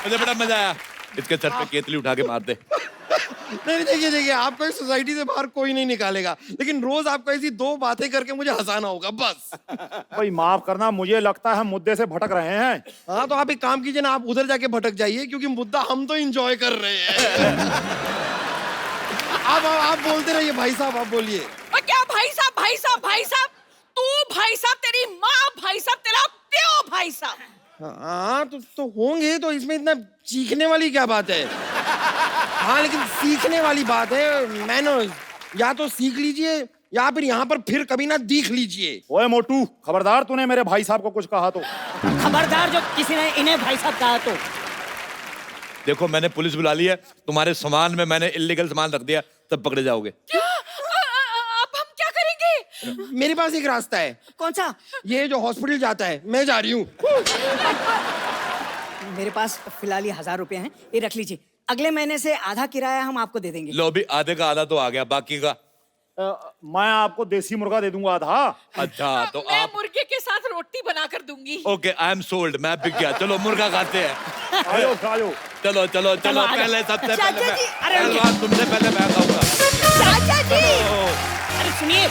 Speaker 3: मुझे बड़ा मजा आया, इसके सर पे केतली उठा के मार दे।
Speaker 10: नहीं देखिए आपको इस सोसाइटी से बाहर कोई नहीं निकालेगा, लेकिन रोज आपको ऐसी 2 बातें करके मुझे हंसाना होगा बस।
Speaker 9: भाई माफ करना, मुझे लगता है मुद्दे से भटक रहे हैं।
Speaker 10: हाँ तो आप एक काम कीजिए ना, आप उधर जाके भटक जाइए, क्योंकि मुद्दा हम तो एंजॉय कर रहे हैं। आप बोलते रहिए भाई साहब, आप बोलिए।
Speaker 1: क्या भाई साहब भाई साहब भाई साहब? तू भाई साहब, तेरी माँ भाई साहब, तेरा प्यो भाई साहब।
Speaker 10: हाँ तो होंगे, तो इसमें इतना चीखने वाली क्या बात है? हाँ लेकिन सीखने वाली बात है, मैनर्स। या तो सीख लीजिए या फिर यहाँ पर फिर कभी ना दिख लीजिए।
Speaker 9: ओए मोटू, खबरदार तूने मेरे भाई साहब को कुछ कहा तो।
Speaker 8: खबरदार जो किसी ने इन्हें भाई साहब कहा तो।
Speaker 3: देखो मैंने पुलिस बुला ली है, तुम्हारे सामान में मैंने इल्लीगल सामान रख दिया, तब पकड़े जाओगे।
Speaker 1: क्या? अब हम क्या करेंगे?
Speaker 10: मेरे पास एक रास्ता है।
Speaker 8: कौन सा?
Speaker 10: ये जो हॉस्पिटल जाता है, मैं जा रही हूँ।
Speaker 8: मेरे पास फिलहाल ये 1000 रुपए हैं, ये रख लीजिए। अगले महीने से आधा किराया हम आपको दे देंगे।
Speaker 3: लो भी, आधे का आधा तो आ गया, बाकी का
Speaker 9: मैं आपको देसी मुर्गा दे दूंगा आधा।
Speaker 3: अच्छा तो
Speaker 1: मैं
Speaker 3: आप
Speaker 1: मुर्गे के साथ रोटी बना कर दूंगी।
Speaker 3: ओके, आई एम सोल्ड, मैं बिक गया। चलो मुर्गा खाते हैं।
Speaker 9: आयो आयो।
Speaker 3: चलो चलो चलो,
Speaker 8: आ जाओ।
Speaker 3: पहले सबसे
Speaker 1: चाचा
Speaker 3: पहले
Speaker 1: जी,
Speaker 3: मैं,
Speaker 8: अरे
Speaker 3: पहलवान तुमसे पहले मैं खाऊंगा।
Speaker 1: चाचा जी,
Speaker 8: अरे सुनिए,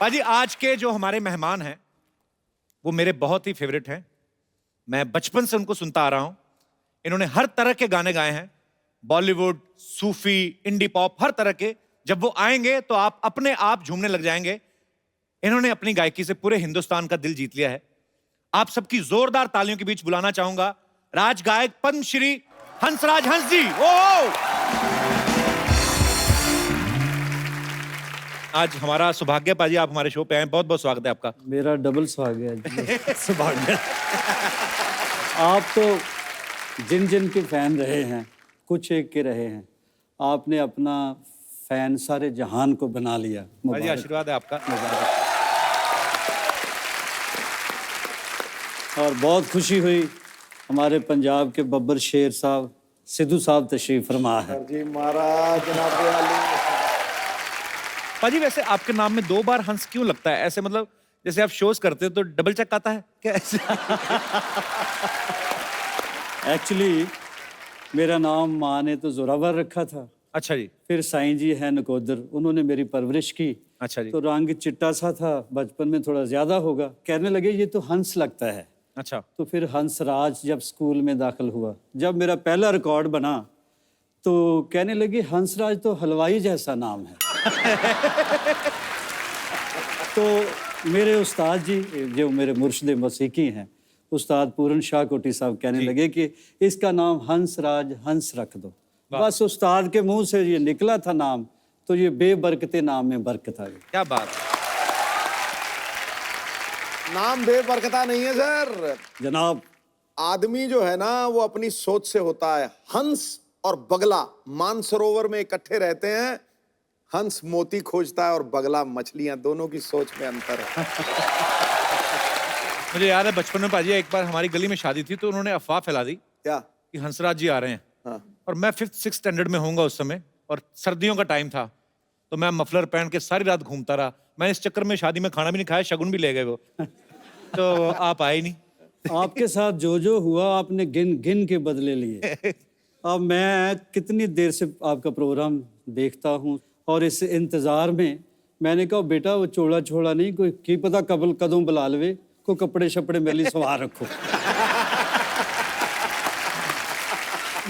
Speaker 3: पाजी आज के जो हमारे मेहमान हैं वो मेरे बहुत ही फेवरेट हैं। मैं बचपन से उनको सुनता आ रहा हूं। इन्होंने हर तरह के गाने गाए हैं, बॉलीवुड, सूफी, इंडी पॉप, हर तरह के। जब वो आएंगे तो आप अपने आप झूमने लग जाएंगे। इन्होंने अपनी गायकी से पूरे हिंदुस्तान का दिल जीत लिया है। आप सबकी जोरदार तालियों के बीच बुलाना चाहूंगा राज गायक पद्मश्री हंसराज हंस जी। आज हमारा सौभाग्य पाजी, आप हमारे शो पे आए, बहुत बहुत स्वागत है आपका।
Speaker 2: मेरा डबल सौभाग्य है। सौभाग्य। आप तो जिन जिन के फैन रहे हैं, कुछ एक के रहे हैं, आपने अपना फैन सारे जहान को बना लिया।
Speaker 3: पाजी आशीर्वाद है आपका।
Speaker 2: और बहुत खुशी हुई, हमारे पंजाब के बब्बर शेर साहब सिद्धू साहब तशरीफ फरमा है।
Speaker 6: जी महाराज, जनाब आली।
Speaker 3: पाजी वैसे आपके नाम में 2 बार हंस क्यों लगता है? ऐसे मतलब जैसे आप शोज करते हो तो डबल चेक आता है क्या ऐसे?
Speaker 2: एक्चुअली मेरा नाम माँ ने तो जोरावर रखा था।
Speaker 3: अच्छा जी।
Speaker 2: फिर साईं जी हैं नकोदर, उन्होंने मेरी परवरिश की।
Speaker 3: अच्छा जी।
Speaker 2: तो रंग चिट्टा सा था, बचपन में थोड़ा ज्यादा होगा, कहने लगे ये तो हंस लगता है।
Speaker 3: अच्छा।
Speaker 2: तो फिर हंसराज जब स्कूल में दाखिल हुआ, जब मेरा पहला रिकॉर्ड बना तो कहने लगे हंसराज तो हलवाई जैसा नाम है। तो मेरे उस्ताद जी जो मेरे मुर्शिद मौसीकी हैं, उस्ताद पूरन शाह कोटी साहब कहने लगे कि इसका नाम हंसराज हंस रख दो। बस उस्ताद के मुंह से ये निकला था नाम, तो ये बेबरकते नाम में बरकत आ गई।
Speaker 3: क्या बात है।
Speaker 11: नाम बेबरकता नहीं है सर।
Speaker 2: जनाब।
Speaker 11: आदमी जो है ना वो अपनी सोच से होता है। हंस और बगला मानसरोवर में इकट्ठे रहते हैं। हंस मोती खोजता है और बगला मछलियां। दोनों की सोच में अंतर है।
Speaker 3: मुझे याद है बचपन में पाजी एक बार हमारी गली में शादी थी तो उन्होंने अफवाह फैला दी
Speaker 11: क्या
Speaker 3: कि हंसराज जी आ रहे हैं।
Speaker 11: हाँ।
Speaker 3: और मैं 5th-6th स्टैंडर्ड में होऊंगा उस समय और सर्दियों का टाइम था तो मैं मफलर पहन के सारी रात घूमता रहा। मैं इस चक्कर में शादी में खाना भी नहीं खाया, शगुन भी ले गए वो। तो आप आए नहीं।
Speaker 2: आपके साथ जो जो हुआ आपने गिन गिन के बदले लिए। अब मैं कितनी देर से आपका प्रोग्राम देखता हूँ और इस इंतजार में मैंने कहा बेटा वो चोड़ा छोड़ा नहीं, कोई की पता कबल कदों बुला लवे, को कपड़े शपड़े मेली सवार रखो।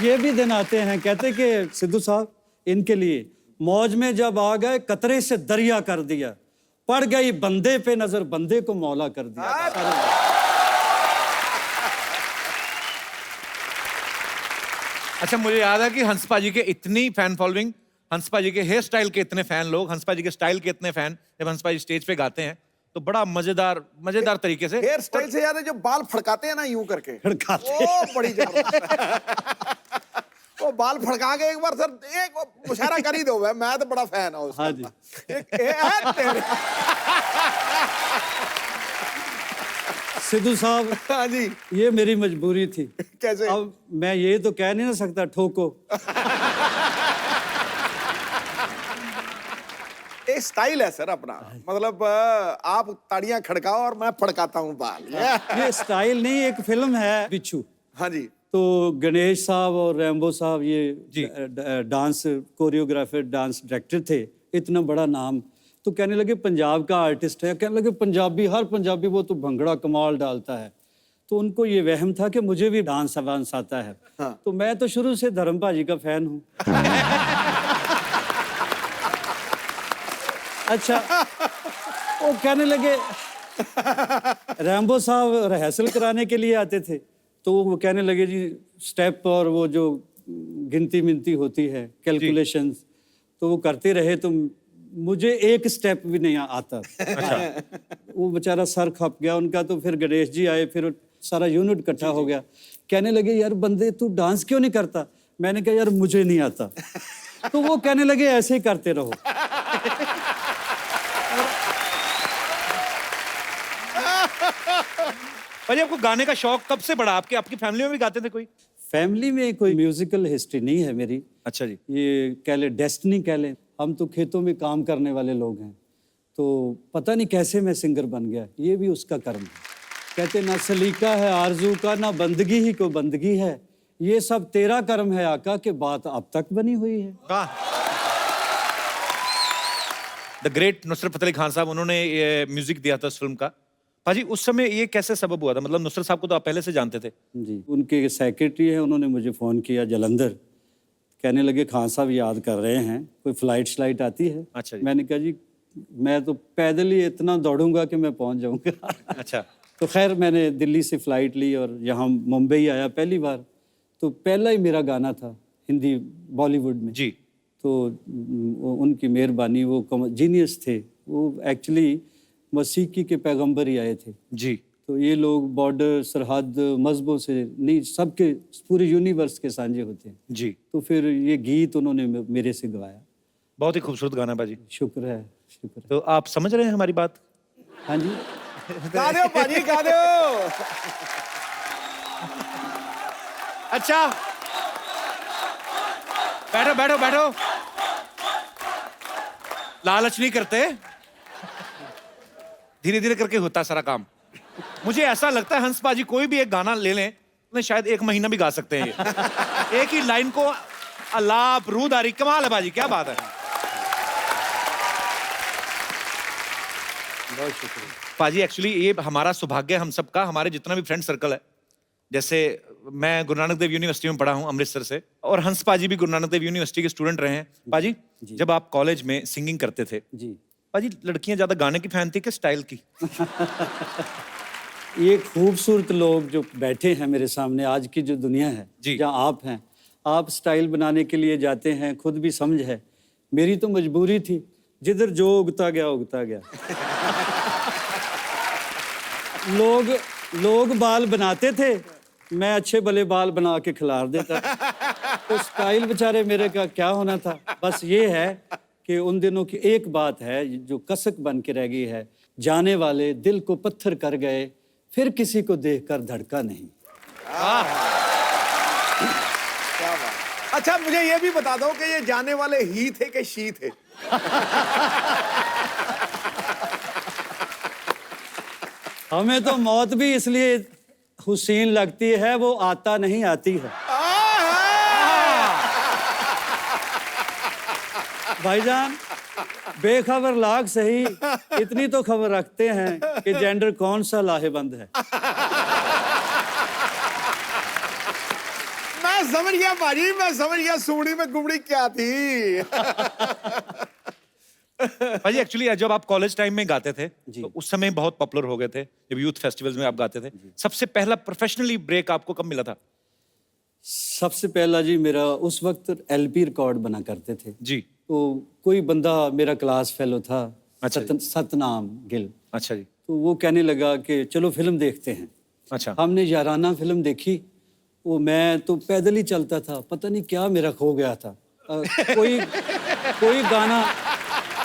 Speaker 2: ये भी दिन आते हैं, कहते कि सिद्धू साहब इनके लिए मौज में जब आ गए कतरे से दरिया कर दिया, पड़ गई बंदे पे नजर बंदे को मौला कर दिया।
Speaker 3: अच्छा मुझे याद है कि हंस पाजी के इतनी फैन फॉलोइंग, हंस पाजी के हेयर स्टाइल के इतने फैन लोग, हंस पाजी के स्टाइल के इतने फैन, जब हंस पाजी स्टेज पे गाते हैं तो बड़ा मजेदार तरीके से।
Speaker 11: हेयर स्टाइल से ज्यादा जो बाल फड़काते हैं ना यूं करके,
Speaker 2: फड़काते
Speaker 11: वो बड़ी जबरदस्त। वो बाल फड़का के एक बार सर एक मुशायरा कर ही दो। मैं तो बड़ा फैन हूँ उसका।
Speaker 2: हाँ जी।
Speaker 11: तेरे।
Speaker 2: सिद्धू साहब।
Speaker 11: हाँ जी।
Speaker 2: ये मेरी मजबूरी थी।
Speaker 11: कैसे?
Speaker 2: अब मैं ये तो कह नहीं ना सकता ठोको।
Speaker 11: एक स्टाइल है सर अपना, मतलब आप ताड़ियां खड़काओ और मैं फड़काता हूँ बाल।
Speaker 2: ये स्टाइल नहीं, एक फिल्म है बिच्छू।
Speaker 11: हाँ जी।
Speaker 2: तो गणेश साहब और रैम्बो साहब ये डांस कोरियोग्राफर, डांस डायरेक्टर थे, इतना बड़ा नाम। तो कहने लगे पंजाब का आर्टिस्ट है, कहने लगे पंजाबी, हर पंजाबी वो तो भंगड़ा कमाल डालता है। तो उनको ये वहम था कि मुझे भी डांस वांस आता है।
Speaker 11: हाँ।
Speaker 2: तो मैं तो शुरू से धर्म भाजी का फैन हूँ। अच्छा वो कहने लगे, रैम्बो साहब रिहर्सल कराने के लिए आते थे तो वो कहने लगे जी स्टेप और वो जो गिनती मिनती होती है कैलकुलेशंस, तो वो करते रहे तो मुझे एक स्टेप भी नहीं आता। अच्छा। वो बेचारा सर खप गया उनका। तो फिर गणेश जी आए, फिर सारा यूनिट इकट्ठा हो गया। कहने लगे यार बंदे तू डांस क्यों नहीं करता? मैंने कहा यार मुझे नहीं आता। तो वो कहने लगे ऐसे ही करते रहो।
Speaker 3: भाई आपको गाने का शौक कब से बढ़ा? आपकी फैमिली में भी गाते थे कोई?
Speaker 2: फैमिली में कोई म्यूजिकल हिस्ट्री नहीं है मेरी।
Speaker 3: अच्छा जी।
Speaker 2: ये कह ले डेस्टिनी कह ले, हम तो खेतों में काम करने वाले लोग हैं। तो पता नहीं कैसे मैं सिंगर बन गया, ये भी उसका कर्म है। कहते ना सलीका है आरजू का, ना बंदगी ही को बंदगी है, ये सब तेरा कर्म है आका, के बात अब तक बनी हुई है।
Speaker 3: द ग्रेट नुसरत फतेह अली खान साहब, उन्होंने ये म्यूजिक दिया था इस फिल्म का। भाजी उस समय ये कैसे सबब हुआ था? मतलब नुसरत साहब को तो आप पहले से जानते थे।
Speaker 2: जी, उनके सेक्रेटरी हैं, उन्होंने मुझे फ़ोन किया जलंधर, कहने लगे खान साहब याद कर रहे हैं, कोई फ्लाइट आती है?
Speaker 3: अच्छा जी।
Speaker 2: मैंने कहा जी मैं तो पैदल ही इतना दौड़ूंगा कि मैं पहुंच जाऊंगा।
Speaker 3: अच्छा।
Speaker 2: तो खैर मैंने दिल्ली से फ़्लाइट ली और यहाँ मुंबई आया पहली बार। तो पहला ही मेरा गाना था हिंदी बॉलीवुड में
Speaker 3: जी।
Speaker 2: तो उनकी मेहरबानी, वो जीनियस थे। वो एक्चुअली मसीकी के पैगंबर ही आए थे
Speaker 3: जी।
Speaker 2: तो ये लोग बॉर्डर सरहद मजहबों से नहीं, सबके पूरे यूनिवर्स के सांझे होते हैं
Speaker 3: जी।
Speaker 2: तो फिर ये गीत उन्होंने मेरे से गवाया।
Speaker 3: बहुत ही खूबसूरत गाना भाजी।
Speaker 2: शुक्र है, शुक्र है।
Speaker 3: तो आप समझ रहे हैं हमारी बात?
Speaker 2: हाँ जी।
Speaker 11: गा दो भाजी, गा दो।
Speaker 3: अच्छा बैठो बैठो बैठो, लालच नहीं करते, धीरे धीरे करके होता सारा काम। मुझे ऐसा लगता है हंस पाजी कोई भी एक गाना ले लें तो शायद 1 महीना भी गा सकते हैं ये। एक ही लाइन को अलाप रूदारी, कमाल है बाजी, क्या बात है।
Speaker 2: बहुत शुक्रिया
Speaker 3: पाजी। एक्चुअली ये हमारा सौभाग्य हम सबका, हमारे जितना भी फ्रेंड सर्कल है, जैसे मैं गुरु नानक देव यूनिवर्सिटी में पढ़ा हूँ अमृतसर से, और हंस पाजी भी गुरु नानक देव यूनिवर्सिटी के स्टूडेंट रहे हैं। पाजी जब आप कॉलेज में सिंगिंग करते थे
Speaker 2: जी,
Speaker 3: पाजी लड़कियां ज्यादा गाने की फैन थी कि स्टाइल की?
Speaker 2: ये खूबसूरत लोग जो बैठे हैं मेरे सामने, आज की जो दुनिया है जहाँ आप हैं, आप स्टाइल बनाने के लिए जाते हैं, खुद भी समझ है। मेरी तो मजबूरी थी, जिधर जो उगता गया उगता गया। लोग बाल बनाते थे, मैं अच्छे भले बाल बना के खिलार देता। तो स्टाइल बेचारे मेरे का क्या होना था। बस ये है कि उन दिनों की एक बात है जो कसक बन के रह गई है, जाने वाले दिल को पत्थर कर गए, फिर किसी को देखकर धड़का नहीं।
Speaker 11: क्या बात। अच्छा मुझे ये भी बता दो कि ये जाने वाले ही थे कि शी थे?
Speaker 2: हमें तो मौत भी इसलिए हुसैन लगती है, वो आता नहीं आती है। भाईजान बेखबर लाग सही, इतनी तो खबर रखते हैं कि जेंडर कौन सा लाहेबंद है।
Speaker 11: मैं समझ गया भाजी, मैं समझ गया सुमड़ी में गुमड़ी क्या थी।
Speaker 3: भाजी एक्चुअली जब आप कॉलेज टाइम में गाते थे तो उस समय बहुत पॉपुलर हो गए थे, जब यूथ फेस्टिवल्स में आप गाते थे। सबसे पहला प्रोफेशनली ब्रेक आपको कब मिला था?
Speaker 2: सबसे पहला जी मेरा उस वक्त LP रिकॉर्ड बना करते थे
Speaker 3: जी।
Speaker 2: तो कोई बंदा मेरा क्लास फेलो था,
Speaker 3: अच्छा
Speaker 2: सतनाम गिल।
Speaker 3: अच्छा जी।
Speaker 2: तो वो कहने लगा कि चलो फिल्म देखते हैं।
Speaker 3: अच्छा।
Speaker 2: हमने याराना फिल्म देखी। वो मैं तो पैदल ही चलता था, पता नहीं क्या मेरा खो गया था।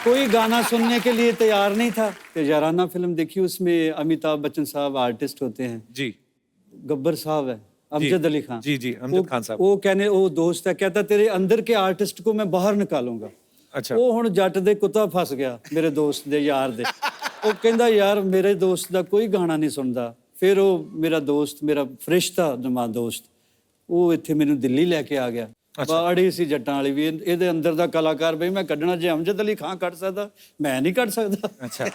Speaker 2: कोई गाना सुनने के लिए तैयार नहीं था। तो याराना फिल्म देखी, उसमें अमिताभ बच्चन साहब आर्टिस्ट होते हैं
Speaker 3: जी,
Speaker 2: गब्बर साहब है, अमजद अली खान।
Speaker 3: जी जी, अमजद खान साहब।
Speaker 2: वो दोस्त है, कहता तेरे अंदर के आर्टिस्ट को मैं बाहर निकालूंगा।
Speaker 3: अच्छा।
Speaker 2: वो हुण जट दे कुत्ता फस गया मेरे दोस्त दे यार दे। वो कहंदा यार मेरे दोस्त दा कोई गाना नहीं सुनदा। फिर वो मेरा दोस्त, मेरा फरिश्ता जमा दोस्त, वो इत्थे मैनू दिल्ली लैके आ गया। बाड़ी सी जट्टां वाली भी, ਇਹਦੇ अंदर ਦਾ कलाकार बई मैं ਕੱਢਣਾ ਜੇ अमजद अली खान ਕੱਢ ਸਕਦਾ मैं नहीं ਕੱਢ ਸਕਦਾ।
Speaker 3: अच्छा।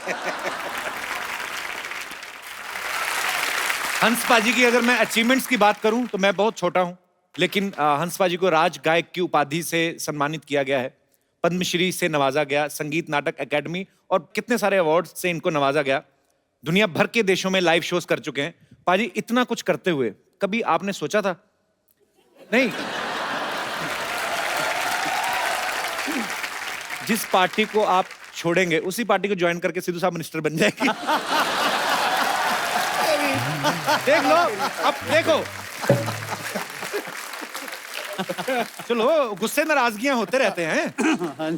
Speaker 3: हंस पाजी की अगर मैं अचीवमेंट्स की बात करूं तो मैं बहुत छोटा हूं, लेकिन हंस पाजी को राज गायक की उपाधि से सम्मानित किया गया है, पद्मश्री से नवाजा गया, संगीत नाटक एकेडमी और कितने सारे अवार्ड से इनको नवाजा गया। दुनिया भर के देशों में लाइव शोज कर चुके हैं। पाजी इतना कुछ करते हुए कभी आपने सोचा था? नहीं, जिस पार्टी को आप छोड़ेंगे उसी पार्टी को ज्वाइन करके सिद्धू साहब मिनिस्टर बन जाएगी। देख लो, अब देखो। चलो, गुस्से नाराजगियां होते रहते हैं,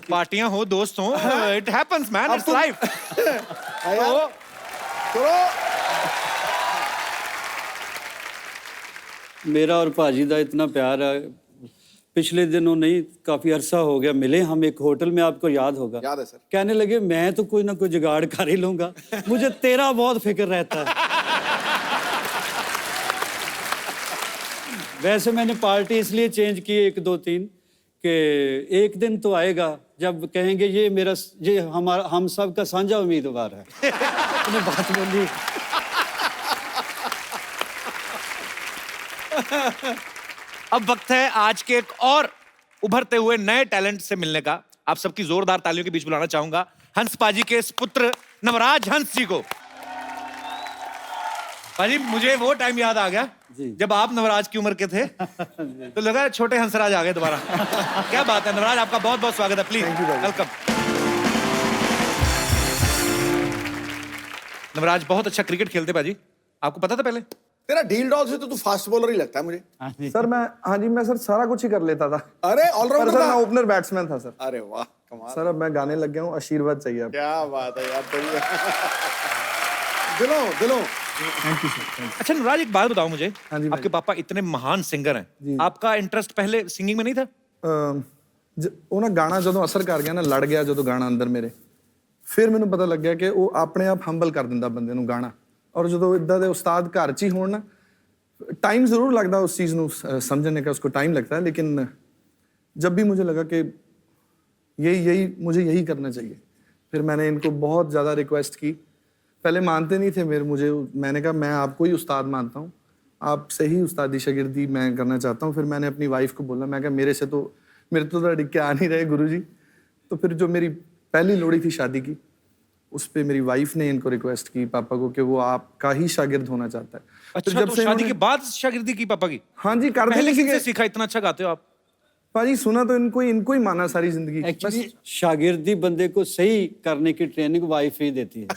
Speaker 3: पार्टियां हो, दोस्त हो, it happens man, it's life.
Speaker 2: मेरा और भाजी दा इतना प्यार है। पिछले दिनों नहीं, काफी अरसा हो गया मिले हम एक होटल में, आपको याद होगा।
Speaker 11: याद है सर।
Speaker 2: कहने लगे मैं तो कोई ना कोई जुगाड़ कर ही लूंगा, मुझे तेरा बहुत फिक्र रहता है। वैसे मैंने पार्टी इसलिए चेंज की 1 2 3 कि एक दिन तो आएगा जब कहेंगे ये हमारा, हम सब का साझा उम्मीदवार है। मैंने बात बोली।
Speaker 3: अब वक्त है आज के एक और उभरते हुए नए टैलेंट से मिलने का। आप सबकी जोरदार तालियों के बीच बुलाना चाहूंगा हंस पाजी के पुत्र नवराज हंस जी को। पाजी, मुझे वो टाइम याद आ गया जब आप नवराज की उम्र के थे, तो लगा छोटे हंसराज आ गए दोबारा। क्या बात है नवराज, आपका बहुत बहुत स्वागत है। Please welcome. नवराज बहुत अच्छा क्रिकेट खेलते पाजी, आपको पता था पहले?
Speaker 11: तेरा ढील डॉल से तो तू फास्ट बॉलर ही लगता है मुझे।
Speaker 6: सर मैं सर सारा कुछ ही कर लेता था।
Speaker 11: अरे ऑलराउंडर
Speaker 6: सर
Speaker 11: था।
Speaker 6: मैं ओपनर बैट्समैन था सर।
Speaker 11: अरे वाह कमाल।
Speaker 6: सर अब मैं गाने लग गया हूँ, आशीर्वाद चाहिए अब।
Speaker 11: क्या बात है यार, बढ़िया। दिलों।
Speaker 6: Thank you sir.
Speaker 3: अच्छा नवराज, एक बात बताओ मुझे।
Speaker 6: हाँ जी भाई।
Speaker 3: आपके पापा इतने महान सिंगर हैं, आपका इंटरेस्ट पहले सिंगिंग में नहीं था?
Speaker 6: ਉਹ ਨਾ ਗਾਣਾ ਜਦੋਂ ਅਸਰ ਕਰ ਗਿਆ ਨਾ, ਲੜ ਗਿਆ ਜਦੋਂ ਗਾਣਾ ਅੰਦਰ ਮੇਰੇ, ਫਿਰ ਮੈਨੂੰ ਪਤਾ ਲੱਗਿਆ ਕਿ ਉਹ ਆਪਣੇ ਆਪ ਹੰਬਲ ਕਰ ਦਿੰਦਾ ਬੰਦੇ ਨੂੰ ਗਾਣਾ। ਔਰ ਜਦੋਂ ਇਦਾਂ ਦੇ ਉਸਤਾਦ ਘਰ 'ਚ ਹੀ ਹੋਣ ਨਾ, टाइम ज़रूर लगता है उस चीज़ को समझने का, उसको टाइम लगता है, लेकिन जब भी मुझे लगा कि मुझे यही करना चाहिए, फिर मैंने इनको बहुत ज़्यादा रिक्वेस्ट की। पहले मानते नहीं थे मैंने कहा मैं आपको ही उस्ताद मानता हूँ, आपसे ही उस्तादी शागिर्दी मैं करना चाहता हूँ। फिर मैंने अपनी वाइफ को बोला, मैं कहा मेरे तो अड़िग के आ नहीं रहे गुरुजी। तो फिर जो मेरी पहली लोड़ी थी शादी की, उस पे मेरी वाइफ ने इनको रिक्वेस्ट की पापा को कि वो आपका ही शागिर्द होना चाहता है।
Speaker 3: अच्छा, जब तो शादी के बाद शागिर्दी की पापा की?
Speaker 6: हाँ जी, कर
Speaker 3: पहले किससे सीखा? इतना अच्छा गाते हो आप।
Speaker 6: पाजी सुना तो इनको ही माना सारी जिंदगी।
Speaker 2: एक्चुअली शागिर्दी बंदे को सही करने की ट्रेनिंग वाइफ ही देती है।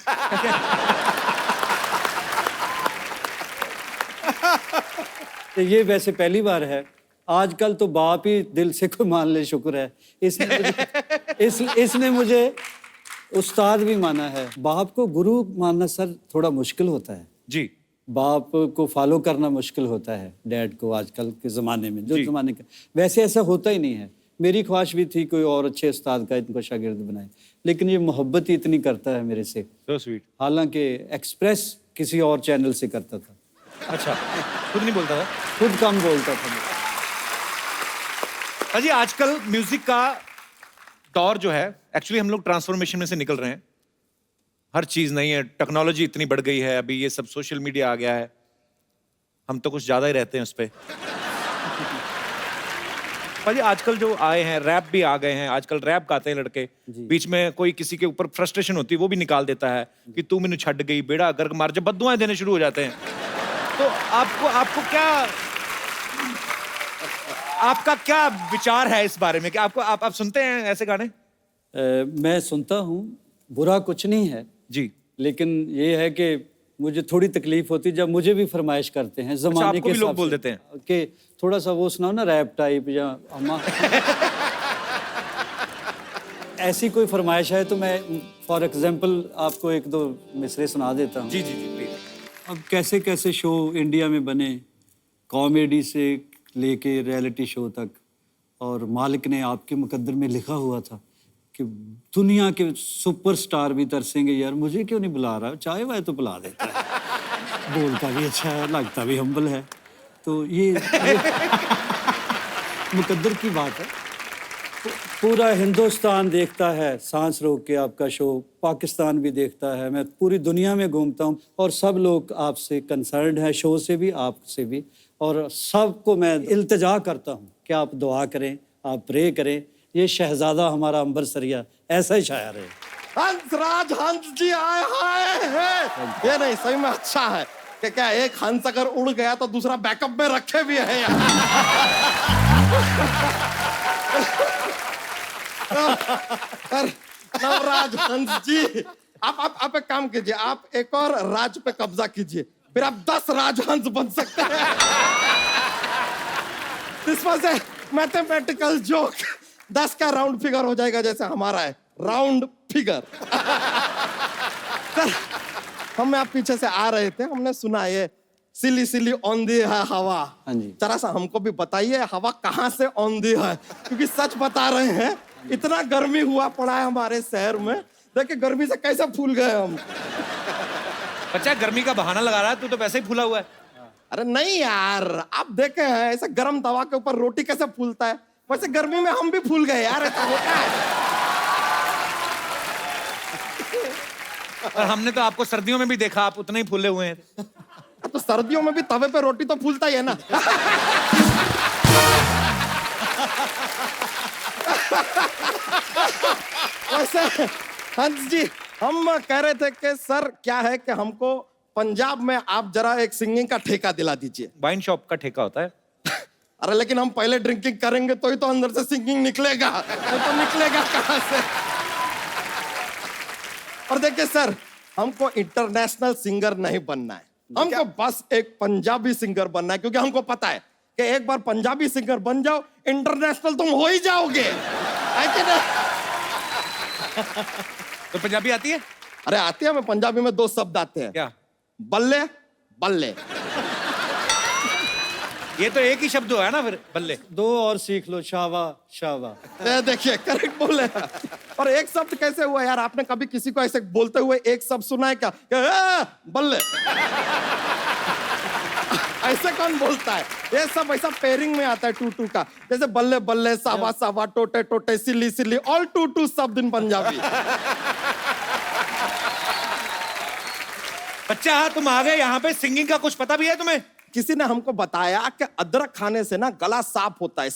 Speaker 2: तो ये वैसे पहली बार है। आजकल तो बाप ही दिल से कोई मान ले, शुक्र है। इसने मुझे उस्ताद भी माना है। बाप को गुरु मानना सर थोड़ा मुश्किल होता है
Speaker 3: जी।
Speaker 2: बाप को फॉलो करना मुश्किल होता है डैड को, आजकल के ज़माने में जो ज़माने का। वैसे ऐसा होता ही नहीं है। मेरी ख्वाहिश भी थी कोई और अच्छे उस्ताद का इनको शागिर्द बनाए, लेकिन ये मोहब्बत ही इतनी करता है मेरे से।
Speaker 3: So sweet।
Speaker 2: हालांकि एक्सप्रेस किसी और चैनल से करता था।
Speaker 3: अच्छा, खुद नहीं बोलता था?
Speaker 2: खुद कम बोलता था।
Speaker 3: अजी आजकल म्यूजिक का दौर जो है, एक्चुअली हम लोग ट्रांसफॉर्मेशन में से निकल रहे हैं। हर चीज नहीं है, टेक्नोलॉजी इतनी बढ़ गई है, अभी ये सब सोशल मीडिया आ गया है, हम तो कुछ ज्यादा ही रहते हैं उस पे। भाई आजकल जो आए हैं, रैप भी आ गए हैं, आजकल रैप गाते हैं लड़के। बीच में कोई किसी के ऊपर फ्रस्ट्रेशन होती है वो भी निकाल देता है कि तू मैंने छड़ गई, बेड़ा गर्क मार, जब बद्दुआएं देने शुरू हो जाते हैं। तो आपको क्या, आपका क्या विचार है इस बारे में कि आप सुनते हैं ऐसे गाने?
Speaker 2: मैं सुनता हूँ, बुरा कुछ नहीं है
Speaker 3: जी,
Speaker 2: लेकिन ये है कि मुझे थोड़ी तकलीफ होती है जब मुझे भी फरमाइश करते हैं जमाने
Speaker 3: आपको
Speaker 2: के
Speaker 3: भी लोग
Speaker 2: हिसाब
Speaker 3: बोल
Speaker 2: से
Speaker 3: देते हैं
Speaker 2: कि थोड़ा सा वो सुनाओ ना रैप टाइप या अम्मा। ऐसी कोई फरमाइश है तो मैं फॉर एग्जांपल आपको एक दो मिसरे सुना देता हूँ।
Speaker 3: जी जी जी प्लीज।
Speaker 2: अब कैसे कैसे शो इंडिया में बने, कॉमेडी से लेके रियलिटी शो तक, और मालिक ने आपके मुकद्दर में लिखा हुआ था कि दुनिया के सुपरस्टार भी तरसेंगे, यार मुझे क्यों नहीं बुला रहा, चाहे वह तो बुला देता है। बोलता भी अच्छा है, लगता भी हम्बल है। तो ये मुकद्दर की बात है। पूरा हिंदुस्तान देखता है सांस रोक के आपका शो, पाकिस्तान भी देखता है, मैं पूरी दुनिया में घूमता हूँ और सब लोग आपसे कंसर्न्ड है, शो से भी आपसे भी, और सबको मैं इल्तिजा करता हूँ कि आप दुआ करें, आप प्रे करें। ये शहजादा हमारा अंबर सरिया ऐसा ही शायर है।
Speaker 10: हंसराज हंस जी आए हैं। ये नहीं सही में अच्छा है कि क्या एक हंस अगर उड़ गया तो दूसरा बैकअप में रखे भी है यार। नवराज हंस जी, आप एक काम कीजिए, आप एक और राज पे कब्जा कीजिए, फिर आप 10 राजहंस बन सकते हैं। This was a mathematical joke. 10 का राउंड फिगर हो जाएगा जैसे हमारा है राउंड फिगर। सर हम आप पीछे से आ रहे थे, हमने सुना ये सिली सिली औंधी है हवा।
Speaker 2: हाँ जी।
Speaker 10: जरा सा हमको भी बताइए हवा कहाँ से औंधी है, क्योंकि सच बता रहे हैं इतना गर्मी हुआ पड़ा है हमारे शहर में, देखिए गर्मी से कैसे फूल गए हम।
Speaker 3: बच्चा गर्मी का बहाना लगा रहा है, तू तो वैसे ही फूला हुआ है।
Speaker 10: अरे नहीं यार, आप देखे हैं ऐसे गर्म तवा के ऊपर रोटी कैसे फूलता है, वैसे गर्मी में हम भी फूल गए यार, ऐसा होता है।
Speaker 3: और हमने तो आपको सर्दियों में भी देखा, आप उतने ही फूले हुए हैं।
Speaker 10: तो सर्दियों में भी तवे पे रोटी तो फूलता ही है ना। वैसे हंस जी हम कह रहे थे कि सर क्या है कि हमको पंजाब में आप जरा एक सिंगिंग का ठेका दिला दीजिए।
Speaker 3: वाइन शॉप का ठेका होता है।
Speaker 10: अरे लेकिन हम पहले ड्रिंकिंग करेंगे तो ही तो अंदर से सिंगिंग निकलेगा, तो निकलेगा कहां से। और देखिए सर, हमको इंटरनेशनल सिंगर नहीं बनना है, हमको बस एक पंजाबी सिंगर बनना है, क्योंकि हमको पता है कि एक बार पंजाबी सिंगर बन जाओ इंटरनेशनल तुम हो ही जाओगे, है कि नहीं?
Speaker 3: तो पंजाबी आती है?
Speaker 10: अरे आती है, हमें पंजाबी में 2 शब्द आते हैं।
Speaker 3: क्या?
Speaker 10: बल्ले बल्ले।
Speaker 3: ये तो एक ही शब्द है ना, फिर बल्ले।
Speaker 2: 2 और सीख लो, शावा शावा।
Speaker 10: देखिए करेक्ट बोले। और एक शब्द कैसे हुआ यार, आपने कभी किसी को ऐसे बोलते हुए एक शब्द सुना है क्या? बल्ले। ऐसे कौन बोलता है? ये सब ऐसा पेयरिंग में आता है 2-2 का, जैसे बल्ले बल्ले, सावा सावा, टोटे टोटे, सिली सिली, ऑल 2-2 शब्द इन पंजाबी।
Speaker 3: बच्चा तुम आ गए यहाँ पे, सिंगिंग का कुछ पता भी है तुम्हें?
Speaker 10: किसी ने हमको बताया कि अदरक खाने से ना गला साफ होता है।